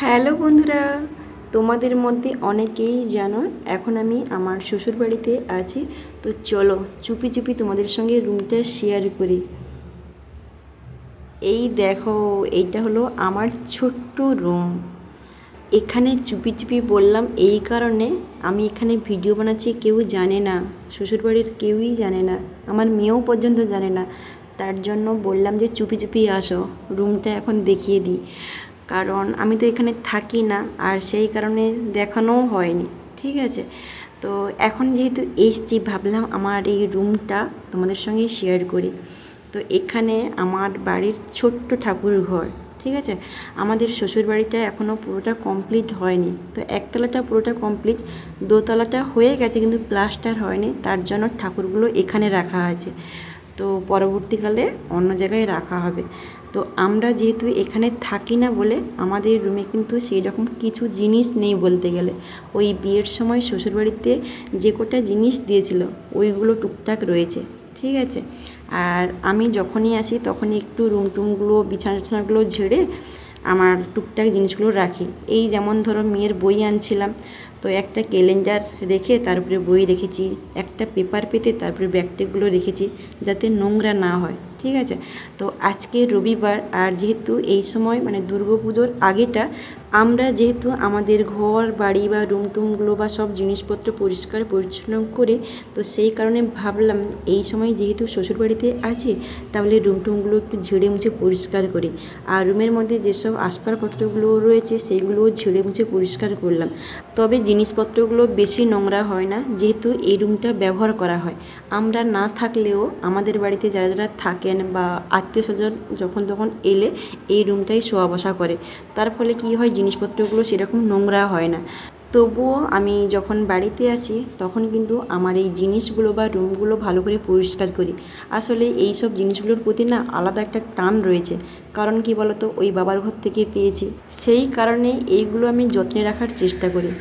Hello বন্ধুরা, তোমাদের মধ্যে অনেকেই জানো এখন আমি আমার শ্বশুরবাড়িতে আছি। তো চলো চুপি চুপি তোমাদের সঙ্গে রুমটা শেয়ার করি। এই দেখো, এইটা হলো আমার ছোট্ট রুম। এখানে চুপি চুপি বললাম এই কারণে, আমি এখানে ভিডিও বানাচ্ছি, কেউ জানে না, শ্বশুরবাড়ির কেউই জানে না, আমার মেয়েও পর্যন্ত জানে না। তার জন্য বললাম যে চুপি চুপি আসো, রুমটা এখন দেখিয়ে দিই। কারণ আমি তো এখানে থাকি না, আর সেই কারণে দেখানোও হয়নি। ঠিক আছে, তো এখন যেহেতু এসছি ভাবলাম আমার এই রুমটা তোমাদের সঙ্গে শেয়ার করি। তো এখানে আমার বাড়ির ছোট্ট ঠাকুর ঘর। ঠিক আছে, আমাদের শ্বশুরবাড়িটা এখনও পুরোটা কমপ্লিট হয়নি। তো একতলাটা পুরোটা কমপ্লিট, দোতলাটা হয়ে গেছে কিন্তু প্লাস্টার হয়নি, তার জন্য ঠাকুরগুলো এখানে রাখা আছে। তো পরবর্তীকালে অন্য জায়গায় রাখা হবে। তো আমরা যেহেতু এখানে থাকি না বলে আমাদের রুমে কিন্তু সেই রকম কিছু জিনিস নেই বলতে গেলে। ওই বিয়ের সময় শ্বশুরবাড়িতে যে কটা জিনিস দিয়েছিল ওইগুলো টুকটাক রয়েছে। ঠিক আছে, আর আমি যখনই আসি তখনই একটু রুম টুমগুলো বিছানা টিছানাগুলো ঝেড়ে আমার টুকটাক জিনিসগুলো রাখি। এই যেমন ধরো মেয়ের বই আনছিলাম, তো একটা ক্যালেন্ডার রেখে তারপরে বই রেখেছি, একটা পেপার পেতে তারপরে ব্যাগটেগুলো রেখেছি যাতে নোংরা না হয়। ঠিক আছে, তো আজকে রবিবার, আর যেহেতু এই সময় মানে দুর্গাপুজোর আগেটা আমরা যেহেতু আমাদের ঘর বাড়ি বা রুম টুমগুলো বা সব জিনিসপত্র পরিষ্কার পরিচ্ছন্ন করে, তো সেই কারণে ভাবলাম এই সময় যেহেতু শ্বশুরবাড়িতে আছে তাহলে রুম টুমগুলো একটু ঝেড়ে মুছে পরিষ্কার করি। আর রুমের মধ্যে যেসব আসবাবপত্রগুলো রয়েছে সেইগুলোও ঝেড়ে মুছে পরিষ্কার করলাম। তবে জিনিসপত্রগুলো বেশি নোংরা হয় না, যেহেতু এই রুমটা ব্যবহার করা হয়। আমরা না থাকলেও আমাদের বাড়িতে যারা যারা থাকেন বা আত্মীয় স্বজন যখন তখন এলে এই রুমটাই শোয়া বসা করে। তার ফলে কী হয়, জিনিসপত্রগুলো সেরকম নোংরা হয় না। তবুও আমি যখন বাড়িতে আসি তখন কিন্তু আমার এই জিনিসগুলো বা রুমগুলো ভালো করে পরিষ্কার করি। আসলে এই সব জিনিসগুলোর প্রতি না আলাদা একটা টান রয়েছে। কারণ কি বলতো, ওই বাবার ঘর থেকে পেয়েছি, সেই কারণে এইগুলো আমি যত্নে রাখার চেষ্টা করি।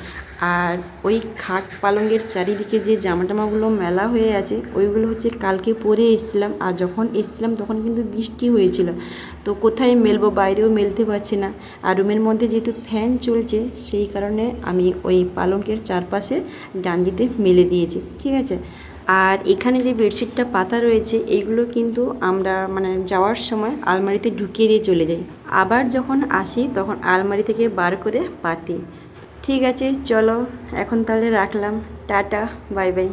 আর ওই খাট পালঙ্গের চারিদিকে যে জামা টামাগুলো মেলা হয়ে আছে ওইগুলো হচ্ছে কালকে পরে এসেছিলাম, আর যখন এসেছিলাম তখন কিন্তু বৃষ্টি হয়েছিল। তো কোথায় মেলবো, বাইরেও মেলতে পারছি না। আর রুমের মধ্যে যেহেতু ফ্যান চলছে সেই কারণে আমি ওই পালঙ্কের চারপাশে ডান্ডিতে মেলে দিয়েছি। ঠিক আছে, আর এখানে যে বেডশিটটা পাতা রয়েছে এইগুলো কিন্তু আমরা মানে যাওয়ার সময় আলমারিতে ঢুকিয়ে দিয়ে চলে যাই, আবার যখন আসি তখন আলমারি থেকে বার করে পাতি। ঠিক আছে, চলো এখন তাহলে রাখলাম, টাটা, বাই বাই।